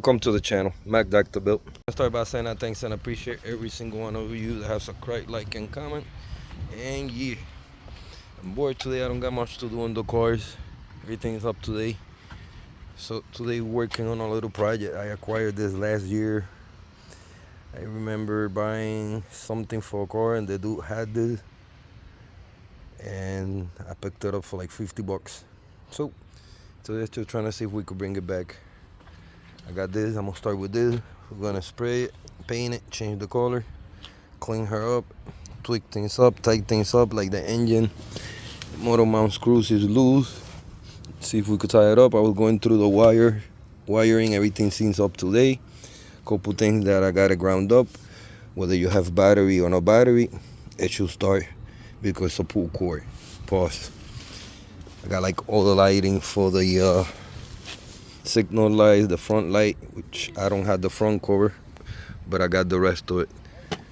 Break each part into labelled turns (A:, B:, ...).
A: Welcome to the channel, Mac Dr. Built. I start by saying I thanks and appreciate every single one of you that have subscribed, like, and comment. And yeah, I'm bored today. I don't got much to do on the cars. Everything's up today. So today working on a little project. I acquired this last year. I remember buying something for a car and the dude had this. And I picked it up for like 50 bucks. So today just trying to see if we could bring it back. I got this. I'm gonna start with this. We're gonna spray it, paint it, change the color, clean her up, tweak things up, tighten things up, like the engine. The motor mount screws is loose. See if we could tie it up. I was going through the wiring. Everything seems up to date. Couple things that I gotta ground up. Whether you have battery or no battery, it should start because it's a pull cord. Pause. I got like all the lighting for the signal lights, the front light, which I don't have the front cover, but I got the rest of it.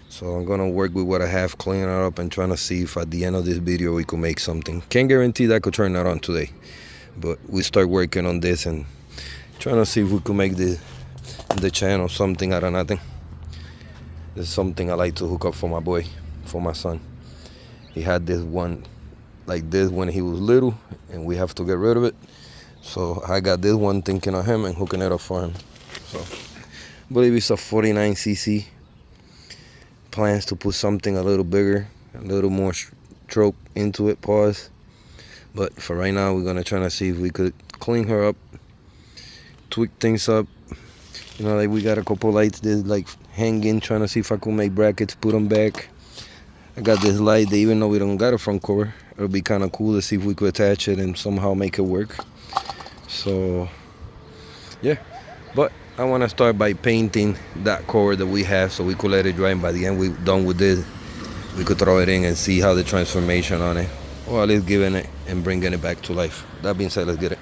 A: So I'm gonna work with what I have, clean it up, and trying to see if at the end of this video we could make something. Can't guarantee that I could turn that on today, but we start working on this and trying to see if we could make the channel something out of nothing. This is something I like to hook up for my boy, for my son. He had this one like this when he was little, and we have to get rid of it. So I got this one thinking of him and hooking it up for him. So I believe it's a 49cc. Plans to put something a little bigger, a little more stroke into it, pause. But for right now, we're gonna try to see if we could clean her up, tweak things up. You know, like we got a couple lights that like hanging, trying to see if I could make brackets, put them back. I got this light that even though we don't got a front cover, it'll be kind of cool to see if we could attach it and somehow make it work. So yeah, but I want to start by painting that cover that we have so we could let it dry, and by the end we're done with this, we could throw it in and see how the transformation on it, or at least giving it and bringing it back to life. That being said, let's get it.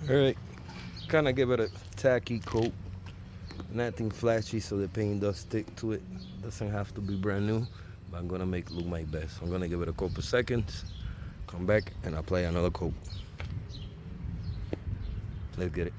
A: All right, kind of give it a tacky coat, nothing flashy so the paint does stick to it. Doesn't have to be brand new, but I'm gonna make it look my best. I'm gonna give it a couple seconds, come back and apply another coat. Let's get it.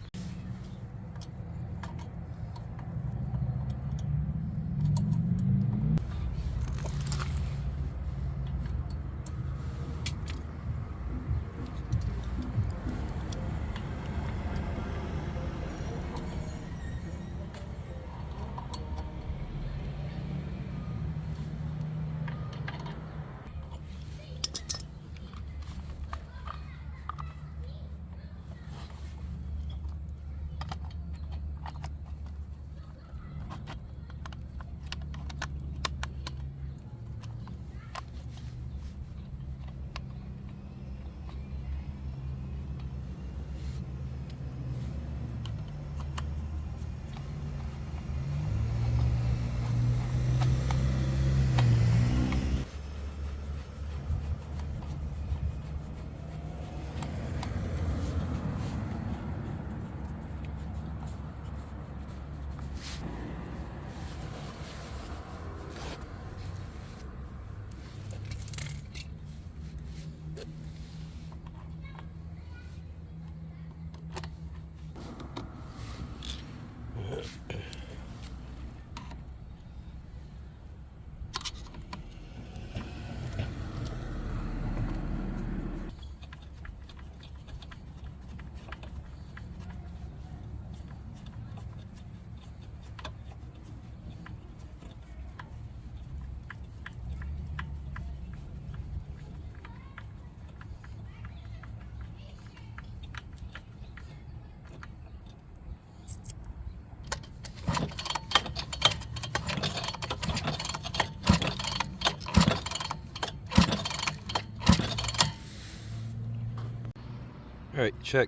A: Alright, check.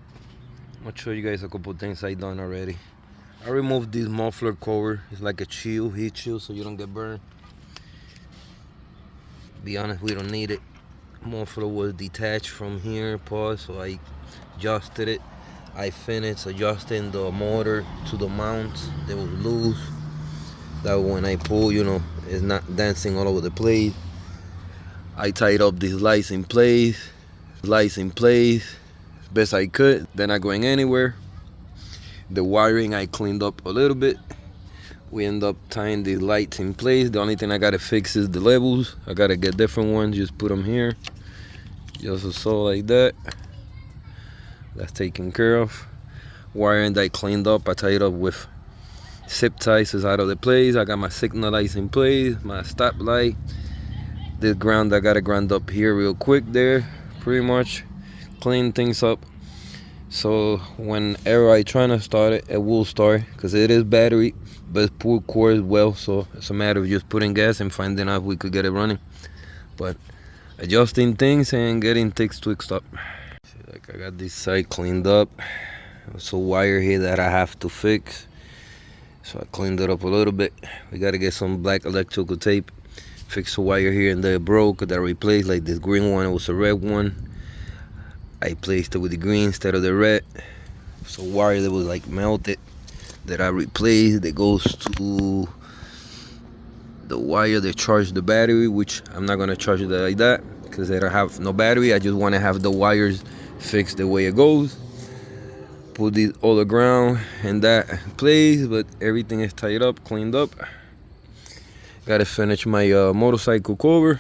A: I'm gonna show you guys a couple things I done already. I removed this muffler cover. It's like a shield, heat shield, so you don't get burned. Be honest, we don't need it. Muffler was detached from here, pause, so I adjusted it. I finished adjusting the motor to the mounts. They was loose. That when I pull, it's not dancing all over the place. I tied up these lights in place best I could. They're not going anywhere. The wiring I cleaned up a little bit. We end up tying the lights in place. The only thing I gotta fix is the levels. I gotta get different ones, just put them here, just so like that. That's taken care of. Wiring that I cleaned up, I tied up with zip ties is out of the place. I got my signal lights in place, my stop light. This ground, I gotta ground up here real quick there, pretty much clean things up. So whenever I try to start it, it will start because it is battery, but it's pull cord as well. So it's a matter of just putting gas and finding out if we could get it running. But adjusting things and getting things twixed up. See, like I got this side cleaned up. There's a wire here that I have to fix. So I cleaned it up a little bit. We gotta get some black electrical tape. Fix the wire here and there broke that I replaced, like this green one, it was a red one. I placed it with the green instead of the red. So wire that was like melted that I replaced, that goes to the wire that charged the battery, which I'm not gonna charge it like that because I don't have no battery. I just want to have the wires fixed the way it goes. Put these all the ground and that in place, but everything is tied up, cleaned up. Gotta finish my motorcycle cover.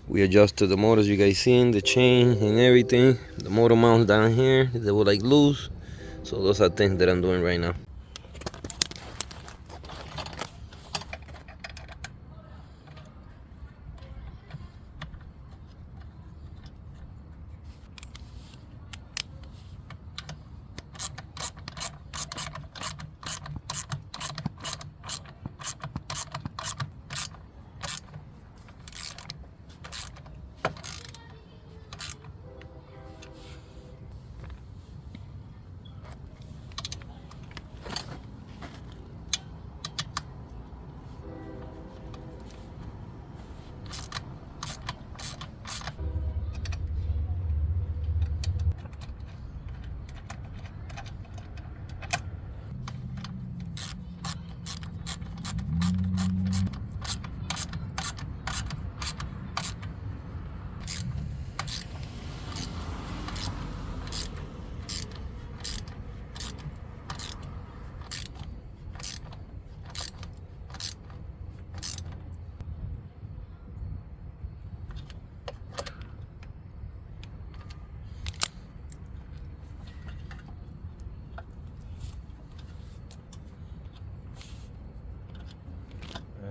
A: We adjusted the motors, you guys seen the chain and everything. The motor mounts down here, they were like loose. So those are things that I'm doing right now.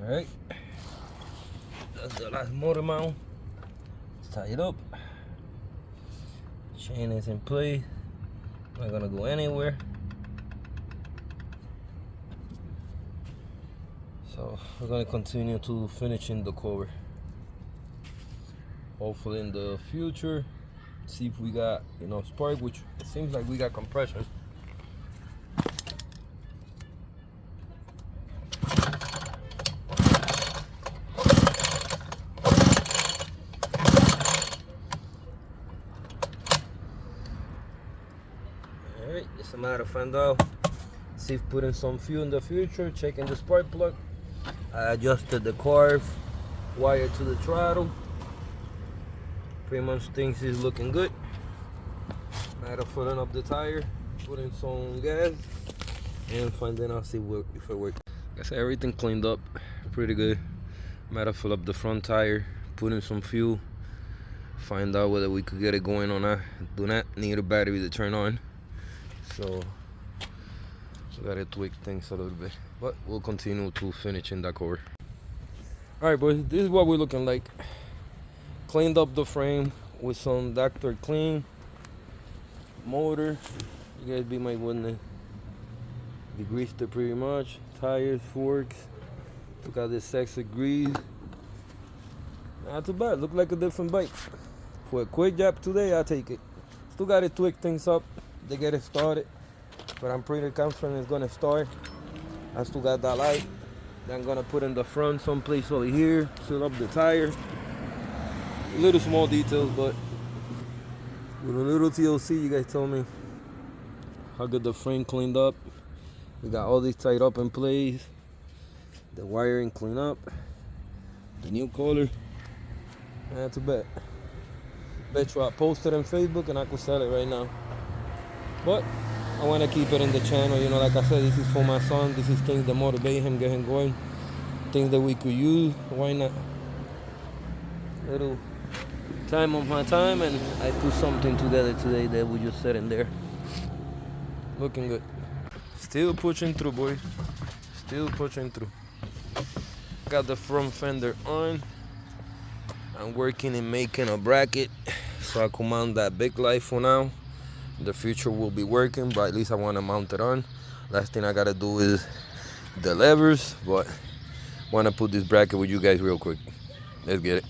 A: Alright, that's the last motor mount. Let's tie it up. Chain is in place. Not gonna go anywhere. So we're gonna continue to finishing the cover. Hopefully in the future, see if we got enough spark, which it seems like we got compression. Alright, it's a matter of find out. See if putting some fuel in the future, checking the spark plug. I adjusted the carb wire to the throttle. Pretty much things is looking good. Matter of filling up the tire, putting some gas, and finding out see if it works. Like I said, everything cleaned up pretty good. Matter of fill up the front tire, put in some fuel, find out whether we could get it going or not. Do not need a battery to turn on. So we gotta tweak things a little bit, but we'll continue to finish in that cover. All right, boys, this is what we're looking like. Cleaned up the frame with some Dr. Clean motor. You guys be my witness. Degreased it pretty much. Tires, forks. Took out this sexy grease. Not too bad. Look like a different bike. For a quick job today, I'll take it. Still got to tweak things up to get it started, but I'm pretty confident it's gonna start. I still got that light that I'm gonna put in the front someplace over here, fill up the tire. Little small details, but with a little TLC, you guys told me I'll get the frame cleaned up. We got all these tied up in place, the wiring cleaned up, the new color. Not too bad. Bet you I posted on Facebook and I could sell it right now. But I want to keep it in the channel. You know, like I said, this is for my son. This is things that motivate him, get him going. Things that we could use. Why not? Little time of my time, and I put something together today that we just set in there. Looking good. Still pushing through, boy. Still pushing through. Got the front fender on. I'm working in making a bracket so I can mount that big light for now. The future will be working, but at least I want to mount it on. Last thing I gotta do is the levers, but want to put this bracket with you guys real quick. Let's get it.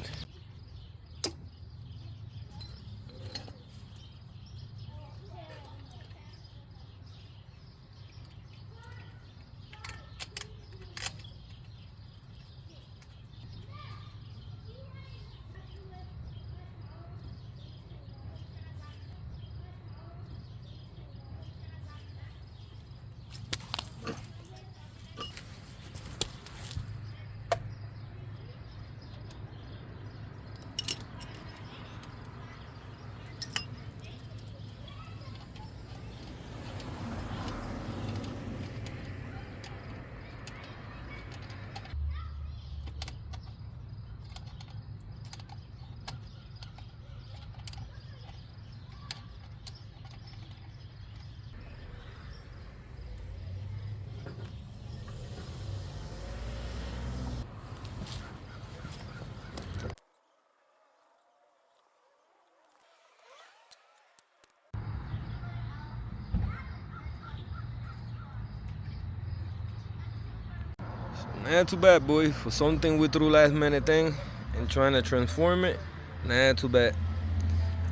A: Not too bad, boy. For something we threw last minute thing and trying to transform it, not too bad.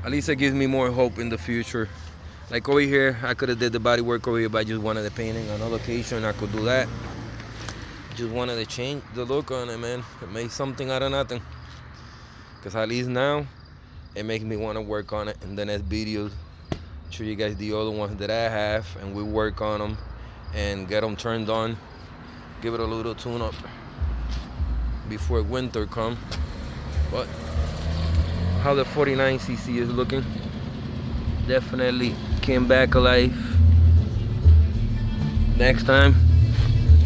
A: At least it gives me more hope in the future. Like over here, I could have did the body work over here, but I just wanted the painting. On location, I could do that. Just wanted to change the look on it, man. It made something out of nothing. Cause at least now, it makes me want to work on it. And the next videos, show you guys the other ones that I have, and we work on them and get them turned on. Give it a little tune up before winter come. But how the 49cc is looking, definitely came back alive. Next time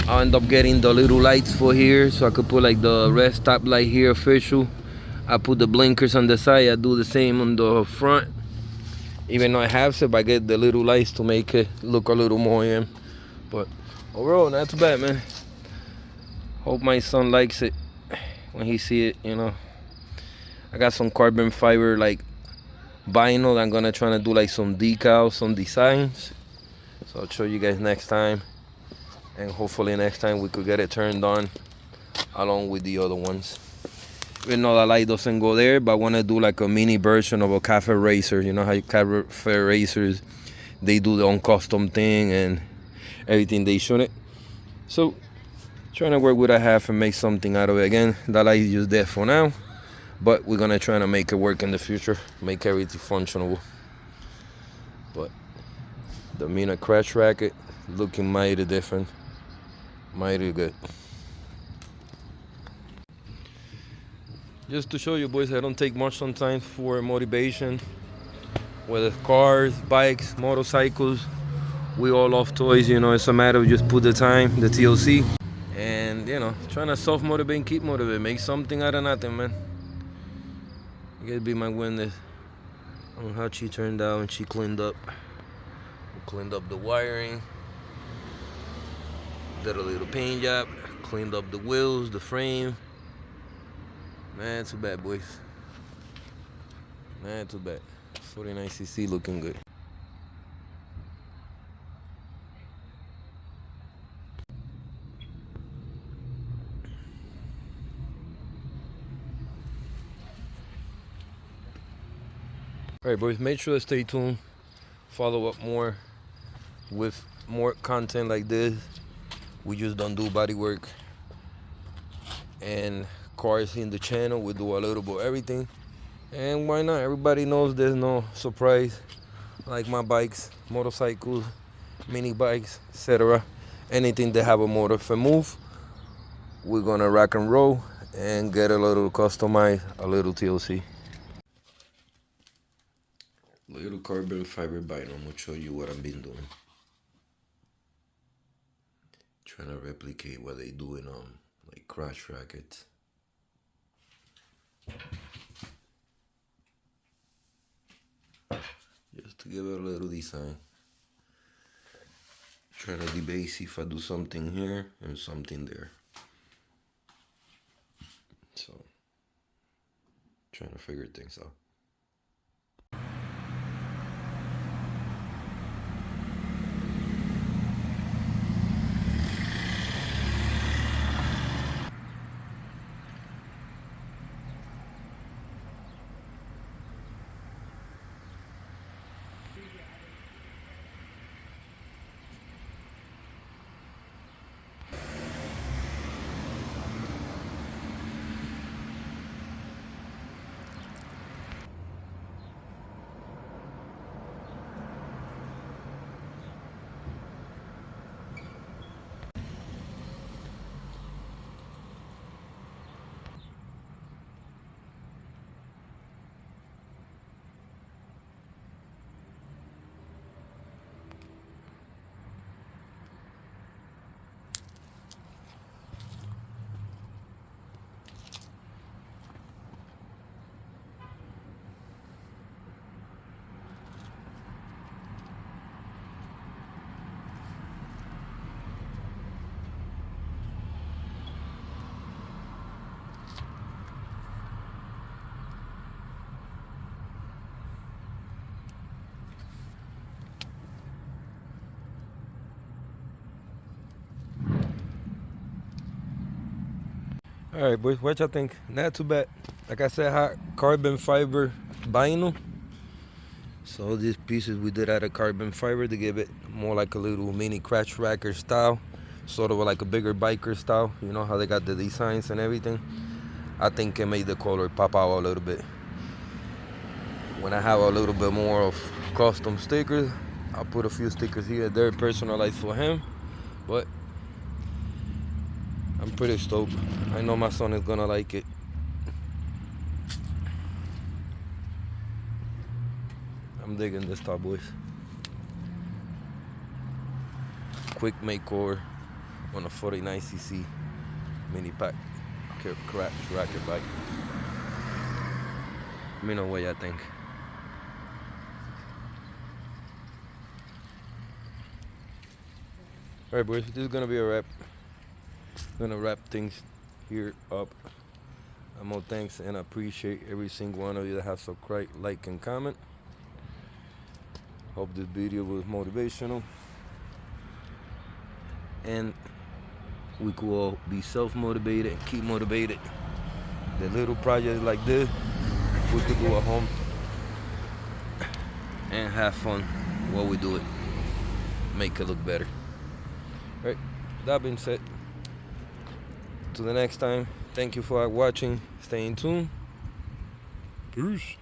A: I'll end up getting the little lights for here, so I could put like the red stop light here official. I put the blinkers on the side. I do the same on the front, even though I have it, but I get the little lights to make it look a little more in. But overall, not too bad, man. Hope my son likes it when he see it, you know. I got some carbon fiber like vinyl. I'm gonna try to do like some decals, some designs. So I'll show you guys next time. And hopefully next time we could get it turned on along with the other ones. Even though the light doesn't go there, but I wanna do like a mini version of a cafe racer. You know how cafe racers, they do their own custom thing and everything they shouldn't. So trying to work with what I have and make something out of it. Again, that light is just there for now, but we're gonna try to make it work in the future, make everything functional. But the Mina crash racket looking mighty different, mighty good. Just to show you, boys, I don't take much sometimes for motivation. Whether cars, bikes, motorcycles, we all love toys. You know, it's a matter of just put the time, the TLC. And, you know, trying to self-motivate and keep motivated. Make something out of nothing, man. You guys be my witness on how she turned out and she cleaned up. Cleaned up the wiring. Did a little paint job. Cleaned up the wheels, the frame. Man, too bad, boys. Man, too bad. 49cc looking good. Alright boys, make sure to stay tuned. Follow up more with more content like this. We just don't do body work and cars in the channel. We do a little bit of everything. And why not? Everybody knows there's no surprise. Like my bikes, motorcycles, mini bikes, etc. Anything that have a motor for move, we're gonna rock and roll and get a little customized, a little TLC. Little carbon fiber vinyl. I'm gonna show you what I've been doing. Trying to replicate what they do in like crash rackets. Just to give it a little design. Trying to debase if I do something here and something there. So, trying to figure things out. All right, boys, what y'all think? Not too bad. Like I said, hot carbon fiber vinyl. So these pieces we did out of carbon fiber to give it more like a little mini crash racker style, sort of like a bigger biker style. You know how they got the designs and everything. I think it made the color pop out a little bit. When I have a little bit more of custom stickers, I'll put a few stickers here. They're personalized for him, but I'm pretty stoked. I know my son is gonna like it. I'm digging this top, boys. Quick makeover on a 49cc mini pack crash racket bike. Let me know what y'all think. Alright boys, this is gonna be a wrap. Gonna wrap things here up. More thanks and I appreciate every single one of you that have subscribed, like, and comment. Hope this video was motivational and we could all be self-motivated and keep motivated. The little projects like this we could do at home and have fun while we do it. Make it look better. Alright, that being said, till the next time, thank you for watching. Stay in tune. Peace.